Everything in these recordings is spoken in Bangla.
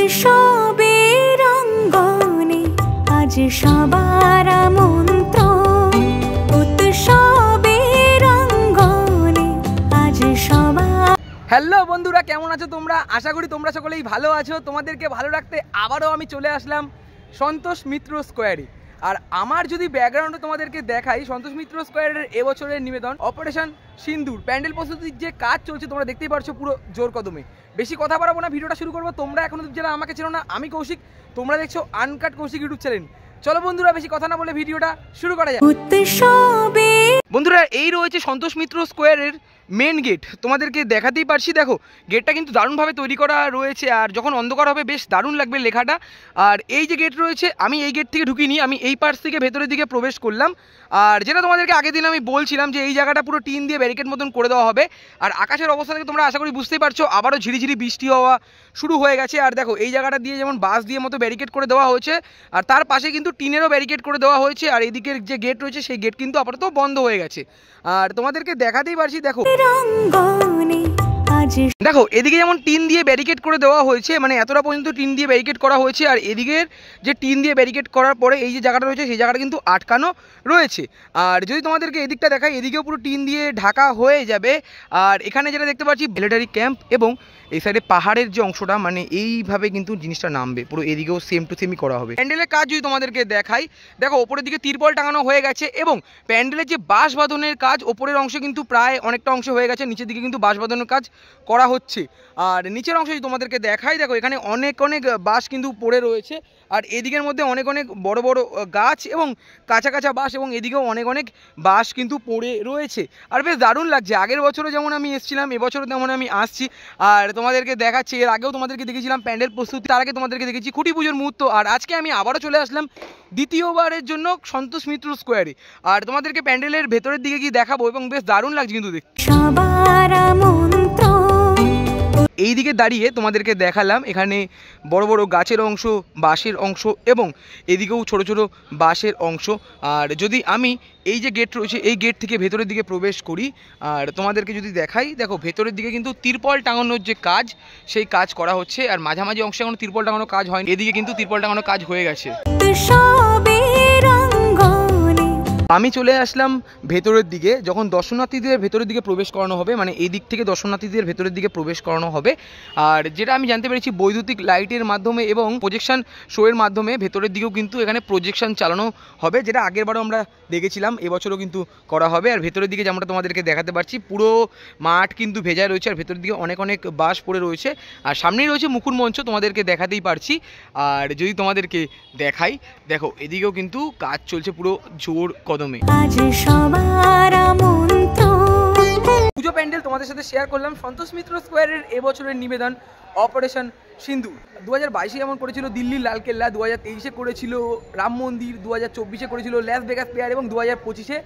উৎসবের অঙ্গনে আজ সবার আমন্ত্রণ, উৎসবের অঙ্গনে আজ সবার। হ্যালো বন্ধুরা, কেমন আছো তোমরা? আশা করি তোমরা সকলেই ভালো আছো। তোমাদেরকে ভালো রাখতে আবারও আমি চলে আসলাম সন্তোষ মিত্র স্কোয়ারে। আর আমার যদি ব্যাকগ্রাউন্ডে তোমাদেরকে দেখাই, সন্তোষ মিত্র স্কোয়ারের এবছরের নিবেদন অপারেশন সিন্দুর প্যান্ডেল প্রস্তুতির যে কাজ চলছে তোমরা দেখতেই পারছো পুরো জোর কদমে। বেশি কথা বাড়াবো না, ভিডিওটা শুরু করবো। তোমরা এখনো যারা আমাকে চেনো না, আমি কৌশিক, তোমরা দেখছো আনকাট কৌশিক ইউটিউব চ্যানেল। চলো বন্ধুরা, বেশি কথা না বলে ভিডিওটা শুরু করা যায়। বন্ধুরা, এই রয়েছে সন্তোষ মিত্র স্কোয়ারের মেন গেট, তোমাদেরকে দেখাতেই পারছি। দেখো, গেটটা কিন্তু দারুণভাবে তৈরি করা রয়েছে, আর যখন অন্ধকার হবে বেশ দারুণ লাগবে লেখাটা। আর এই যে গেট রয়েছে, আমি এই গেট থেকে ঢুকিনি, আমি এই পাশ থেকে ভেতরের দিকে প্রবেশ করলাম। আর যেটা তোমাদেরকে আগের দিন আমি বলছিলাম যে এই জায়গাটা পুরো টিন দিয়ে ব্যারিকেড মতন করে দেওয়া হবে। আর আকাশের অবস্থা থেকে তোমরা আশা করি বুঝতেই পারছো, আবারও ঝিরিঝিরি বৃষ্টি হওয়া শুরু হয়ে গেছে। আর দেখো, এই জায়গাটা দিয়ে যেমন বাঁশ দিয়ে মতো ব্যারিকেড করে দেওয়া হয়েছে, আর তার পাশে কিন্তু টিনেরও ব্যারিকেড করে দেওয়া হয়েছে। আর এদিকের যে গেট রয়েছে সেই গেট কিন্তু আপাতত বন্ধ হয়ে গেছে। আর তোমাদেরকে দেখাতেই পারছি, দেখো দেখো এদিকে যেমন টিন দিয়ে ব্যারিকেড করে দেওয়া হয়েছে, মানে এতটা পর্যন্ত টিন দিয়ে ব্যারিকেড করা হয়েছে। আর এদিকের যে টিন দিয়ে ব্যারিকেড করার পরে এই যে জায়গাটা রয়েছে সেই জায়গাটা কিন্তু আটকানো রয়েছে। আর যদি তোমাদেরকে এদিকটা দেখাই, এদিকেও পুরো টিন দিয়ে ঢাকা হয়ে যাবে। আর এখানে যেটা দেখতে পাচ্ছি মিলিটারি ক্যাম্প, এবং এই সাইডে পাহাড়ের যে অংশটা, মানে এইভাবে কিন্তু জিনিসটা নামবে পুরো, এদিকেও সেম টু সেমই করা হবে। প্যান্ডেলের কাজ যদি তোমাদেরকে দেখাই, দেখো ওপরের দিকে তিরপল টাঙানো হয়ে গেছে, এবং প্যান্ডেলের যে বাঁশ বাঁধনের কাজ ওপরের অংশে কিন্তু প্রায় অনেকটা অংশ হয়ে গেছে, নিচের দিকে কিন্তু বাঁশ বাঁধনের কাজ করা হচ্ছে। আর নিচের অংশে যদি তোমাদেরকে দেখাই, দেখো এখানে অনেক বাঁশ কিন্তু পড়ে রয়েছে। আর এদিকের মধ্যে অনেক বড় বড় গাছ এবং কাঁচা কাঁচা বাঁশ, এবং এদিকেও অনেক বাঁশ কিন্তু পড়ে রয়েছে। আর বেশ দারুণ লাগছে। আগের বছরও যেমন আমি এসেছিলাম, এবছরও তেমন আমি আসছি। আর তোমাদেরকে দেখাচ্ছি, এর আগেও তোমাদেরকে দেখেছিলাম প্যান্ডেল প্রস্তুতি, তার আগে তোমাদেরকে দেখেছি খুঁটি পুজোর মুহূর্ত। আর আজকে আমি আবারও চলে আসলাম দ্বিতীয়বারের জন্য সন্তোষ মিত্র স্কোয়ারে। আর তোমাদেরকে প্যান্ডেলের ভেতরের দিকে গিয়ে দেখাবো, এবং বেশ দারুণ লাগছে কিন্তু দেখতে। এই দিকে দাঁড়িয়ে তোমাদেরকে দেখালাম এখানে বড় বড় গাছের অংশ, বাঁশের অংশ, এবং এদিকেও ছোট ছোট বাঁশের অংশ। আর যদি আমি এই যে গেট রয়েছে এই গেট থেকে ভেতরের দিকে প্রবেশ করি, আর তোমাদেরকে যদি দেখাই, দেখো ভেতরের দিকে কিন্তু তিরপল টাঙানোর যে কাজ সেই কাজ করা হচ্ছে। আর মাঝামাঝি অংশে এখনো তিরপল টাঙানো কাজ হয়নি, এদিকে কিন্তু তিরপল টাঙানো কাজ হয়ে গেছে। আমি চলে আসলাম ভেতরের দিকে। যখন দর্শনার্থীদের ভেতরের দিকে প্রবেশ করানো হবে, মানে এই দিক থেকে দর্শনার্থীদের ভেতরের দিকে প্রবেশ করানো হবে। আর যেটা আমি জানতে পেরেছি, বৈদ্যুতিক লাইটের মাধ্যমে এবং প্রজেকশন শোয়ের মাধ্যমে ভেতরের দিকেও কিন্তু এখানে প্রজেকশন চালানো হবে, যেটা আগেরবারও আমরা দেখেছিলাম, এবছরও কিন্তু করা হবে। আর ভেতরের দিকে যেমনটা তোমাদেরকে দেখাতে পারছি, পুরো মাঠ কিন্তু ভেজা রয়েছে, আর ভেতরের দিকে অনেক বাঁশ পড়ে রয়েছে। আর সামনেই রয়েছে মুকুর মঞ্চ, তোমাদেরকে দেখাতেই পারছি। আর যদি তোমাদেরকে দেখাই, দেখো এদিকেও কিন্তু কাজ চলছে পুরো জোর কদমে। পুজো প্যান্ডেল তোমাদের সাথে শেয়ার করলাম সন্তোষ মিত্র স্কোয়ারের এবছরের নিবেদন অপারেশন সিন্দুর। 2022-এ যেমন করেছিল দিল্লির লালকেল্লা, 2023-এ করেছিল রাম মন্দির, 2024-এ করেছিল লাস ভেগাস ফেয়ার, এবং 2025-এ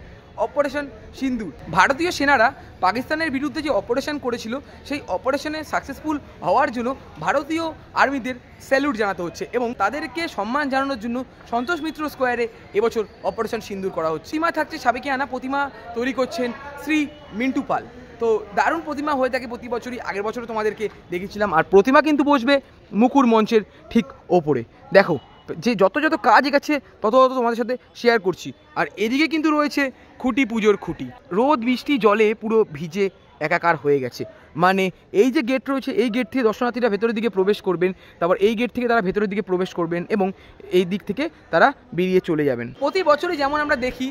অপারেশন সিন্দুর। ভারতীয় সেনারা পাকিস্তানের বিরুদ্ধে যে অপারেশন করেছিল সেই অপারেশনে সাকসেসফুল হওয়ার জন্য ভারতীয় আর্মিদের স্যালুট জানাতে হচ্ছে, এবং তাদেরকে সম্মান জানানোর জন্য সন্তোষ মিত্র স্কোয়ারে এবছর অপারেশন সিন্দুর করা হচ্ছে। প্রতিমা থাকছে সাবেকিয়ানা, প্রতিমা তৈরি করছেন শ্রী মিন্টু পাল। তো দারুণ প্রতিমা হয়ে থাকে প্রতি বছরই, আগের বছরও তোমাদেরকে দেখেছিলাম। আর প্রতিমা কিন্তু বসবে মুকুর মঞ্চের ঠিক ওপরে। দেখো যে যত কাজ এগোচ্ছে তত তোমাদের সাথে শেয়ার করছি। আর এদিকে কিন্তু রয়েছে খুঁটি পুজোর খুঁটি, রোদ বৃষ্টি জলে পুরো ভিজে একাকার হয়ে গেছে। মানে এই যে গেট রয়েছে এই গেট থেকে দর্শনার্থীরা ভেতরের দিকে প্রবেশ করবেন, তারপর এই গেট থেকে তারা ভেতরের দিকে প্রবেশ করবেন, এবং এই দিক থেকে তারা বেরিয়ে চলে যাবেন। প্রতি বছরই যেমন আমরা দেখি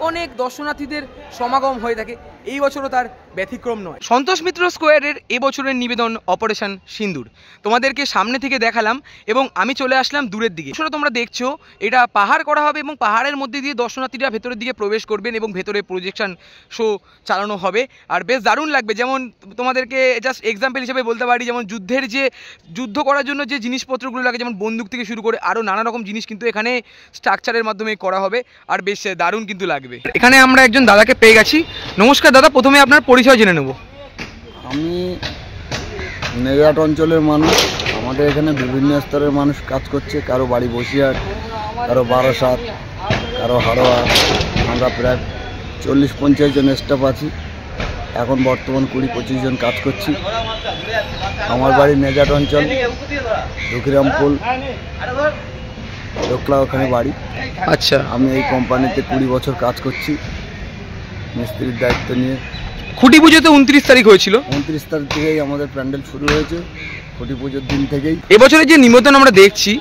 অনেক দর্শনার্থীদের সমাগম হয়ে থাকে, এই বছরও তার ব্যতিক্রম নয়। সন্তোষ মিত্র স্কোয়ারের এবছরের নিবেদন অপারেশন সিন্দুর তোমাদেরকে সামনে থেকে দেখালাম, এবং আমি চলে আসলাম দূরের দিকে। আসলে তোমরা দেখছো এটা পাহাড় করা হবে, এবং পাহাড়ের মধ্যে দিয়ে দর্শনার্থীরা ভেতরের দিকে প্রবেশ করবেন, এবং ভেতরে প্রজেকশন শো চালানো হবে। আর বেশ দারুণ লাগবে। যেমন তোমাদেরকে জাস্ট এক্সাম্পল হিসেবে বলতে পারি, যেমন যুদ্ধ করার জন্য যে জিনিসপত্রগুলো লাগে, যেমন বন্দুক থেকে শুরু করে আরও নানা রকম জিনিস কিন্তু এখানে স্ট্রাকচারের মাধ্যমে করা হবে। আর বেশ দারুণ কিন্তু লাগবে। এখানে আমরা একজন দাদাকে পেয়ে গেছি। নমস্কার দাদা, প্রথমে আপনার পরিচয় জেনে নেব। আমি নেগাট অঞ্চলের মানুষ। আমাদের এখানে বিভিন্ন স্তরের মানুষ কাজ করছে, কারো বাড়ি বসিরহাট, কারো বারাসাত, কারো হাড়োয়া। আমরা প্রায় 40-50 জন স্টাফ আছি। এখন বর্তমান 20-25 জন কাজ করছি। আমার বাড়ি মেজাট অঞ্চল, দক্ষিরামপুল ডোকলা, ওখানে বাড়ি। আচ্ছা, আমি এই কোম্পানিতে 20 বছর কাজ করছি মিস্ত্রির দায়িত্ব নিয়ে। খুঁটি পুজো তো 29 তারিখ হয়েছিল। 29 তারিখ থেকেই আমাদের প্যান্ডেল শুরু হয়েছে, খুঁটি পুজোর দিন থেকেই। এবছরের যে নিবেদন আমরা দেখছি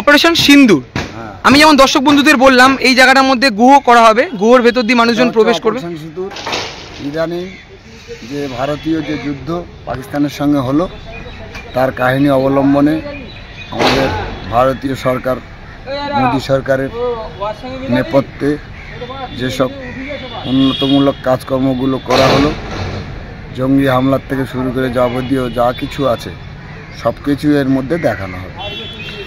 অপারেশন সিন্দুর, হ্যাঁ, আমি যেমন দর্শক বন্ধুদের বললাম এই জায়গাটার মধ্যে গুহ করা হবে, গুহর ভেতর দিয়ে মানুষজন প্রবেশ করবে। অপারেশন সিঁদুর ইদানিং যে ভারতীয় যে যুদ্ধ পাকিস্তানের সঙ্গে হলো তার কাহিনী অবলম্বনে আমাদের ভারতীয় সরকার, মোদী সরকারের নেপথ্যে যেসব উন্নতমূলক কাজকর্মগুলো করা হলো, জঙ্গি হামলার থেকে শুরু করে যাবতীয় যা কিছু আছে সব কিছু এর মধ্যে দেখানো হবে।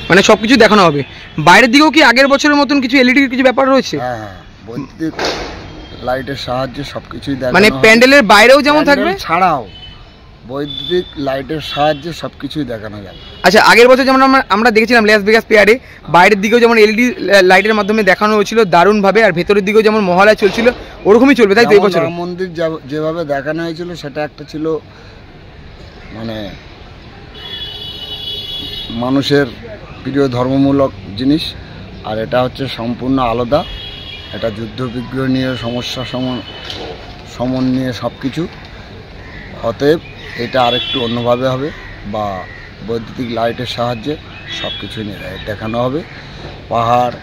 মানে সবকিছু দেখানো হবে। বাইরের দিকেও কি আগের বছরের মতন কিছু এলইডির কিছু ব্যাপার রয়েছে? হ্যাঁ হ্যাঁ, বৈদ্যুতিক লাইটের সাহায্যে সবকিছুই দেখানো মানে হবে। প্যান্ডেলের বাইরেও যেমন থাকবে, প্যান্ডেল ছাড়াও বৈদ্যুতিক লাইটের সাহায্যে সবকিছুই দেখানো যাবে। আচ্ছা, আগের বছর যেমন আমরা দেখেছিলাম লাস ভেগাস পিয়ারে, বাইরের দিকেও যেমন এলইডি লাইটের মাধ্যমে দেখানো হয়েছিল দারুণভাবে, আর ভেতরের দিকেও যেমন মহড়া চলছিল ওরকমই চলবে, তাই তো? এই বছর রাম মন্দির যেভাবে দেখানো হয়েছিল সেটা একটা ছিল মানে মানুষের প্রিয় ধর্মমূলক জিনিস, আর এটা হচ্ছে সম্পূর্ণ আলাদা। এটা যুদ্ধ বিগ্রহ নিয়ে, সমস্যা সমন নিয়ে সব কিছু। অতএব এটা আরেকটু অন্যভাবে হবে, বা বৈদ্যুতিক লাইটের সাহায্যে সব কিছু নিয়ে দেখানো হবে। পাহাড়,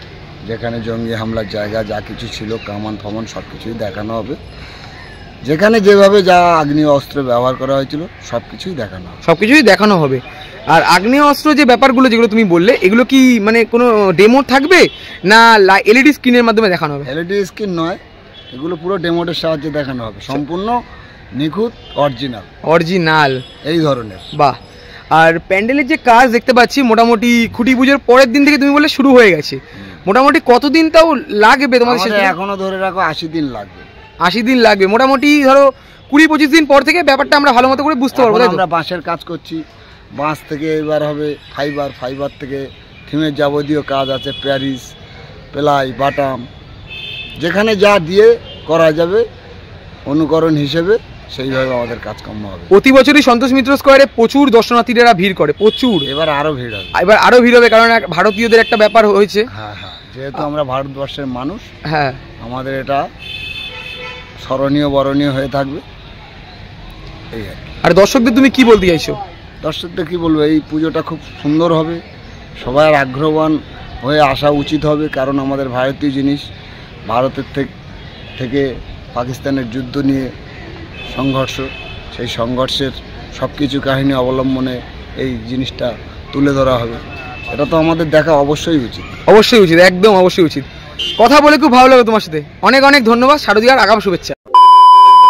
যেখানে জঙ্গি হামলার জায়গা যা কিছু ছিল, কামান ফামান সব কিছুই দেখানো হবে। যেখানে যেভাবে যা আগ্নেয় অস্ত্র ব্যবহার করা হয়েছিল সব কিছুই দেখানো হবে। সব কিছুই দেখানো হবে। আর আগ্নেয় অস্ত্র যে ব্যাপারগুলো যেগুলো তুমি বললে, এগুলো কি মানে কোনো ডেমো থাকবে না এলইডি স্ক্রিনের মাধ্যমে দেখানো হবে? এলইডি স্ক্রিন নয়, এগুলো পুরো ডেমোটের সাহায্যে দেখানো হবে, সম্পূর্ণ নিখুঁত অরিজিনাল এই ধরনের। বাহ। আর প্যান্ডেলের যে কাজ দেখতে পাচ্ছি মোটামুটি খুঁটি পুজোর পরের দিন থেকে তুমি বললে শুরু হয়ে গেছে, মোটামুটি কতদিন তাও লাগবে তোমাদের সাথে? এখনো ধরে রাখো 80 দিন লাগবে। 80 দিন লাগবে, মোটামুটি ধরো 20-25 দিন পর থেকে ব্যাপারটা আমরা ভালো মতো করে বুঝতে পারবো। আমরা বাঁশের কাজ করছি, বাঁশ থেকে এবার হবে ফাইবার থেকে থিমের যাবতীয় কাজ আছে, প্যারিস, প্লাই, বাটাম, যেখানে যা দিয়ে করা যাবে অনুকরণ হিসেবে সেইভাবে আমাদের কাজকর্ম হবে। প্রতি বছরই সন্তোষ মিত্র স্কোয়ারে প্রচুর দর্শনার্থীরা ভিড় করে, প্রচুর। এবার আরো ভিড় হবে, এবার আরো ভিড় হবে, কারণ ভারতীয়দের একটা ব্যাপার হয়েছে। হ্যাঁ হ্যাঁ, যেহেতু আমরা ভারতবর্ষের মানুষ, হ্যাঁ, আমাদের এটা স্মরণীয় বরণীয় হয়ে থাকবে এই আর কি। আর দর্শকদের তুমি কি বলতে চাইছো? দর্শকদের কি বলবো, এই পুজোটা খুব সুন্দর হবে, সবাই আগ্রহবান হয়ে আসা উচিত হবে, কারণ আমাদের ভারতীয় জিনিস, ভারতের থেকে পাকিস্তানের যুদ্ধ নিয়ে সংঘর্ষ, সেই সংঘর্ষের সব কিছু কাহিনী অবলম্বনে এই জিনিসটা তুলে ধরা হবে। এটা তো আমাদের দেখা অবশ্যই উচিত। অবশ্যই উচিত, একদম অবশ্যই উচিত। কথা বলে খুব ভালো লাগলো তোমার সাথে, অনেক অনেক ধন্যবাদ। শারদীয়ার আগাম শুভেচ্ছা।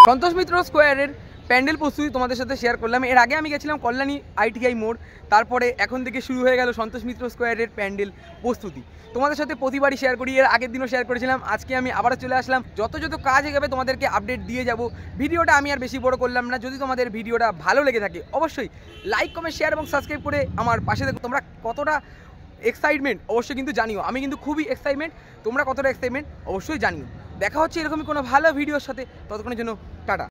সন্তোষ মিত্র স্কোয়ারের প্যান্ডেল প্রস্তুতি তোমাদের সাথে শেয়ার করলাম। এর আগে আমি গেছিলাম কল্যাণী ITI মোড়, তারপরে এখন থেকে শুরু হয়ে গেল সন্তোষ মিত্র স্কোয়ারের প্যান্ডেল প্রস্তুতি। তোমাদের সাথে প্রতিবারই শেয়ার করি, এর আগের দিনও শেয়ার করেছিলাম, আজকে আমি আবারও চলে আসলাম। যত কাজ এগোবে তোমাদেরকে আপডেট দিয়ে যাব। ভিডিওটা আমি আর বেশি বড় করলাম না। যদি তোমাদের ভিডিওটা ভালো লেগে থাকে অবশ্যই লাইক, কমেন্ট, শেয়ার এবং সাবস্ক্রাইব করে আমার পাশে দেখো। তোমরা কতটা এক্সাইটমেন্ট অবশ্যই কিন্তু জানিও, আমি কিন্তু খুবই এক্সাইটমেন্ট, তোমরা কতটা এক্সাইটমেন্ট অবশ্যই জানিও। দেখা হচ্ছে এরকমই কোনো ভালো ভিডিওর সাথে, ততক্ষণের জন্য টাটা।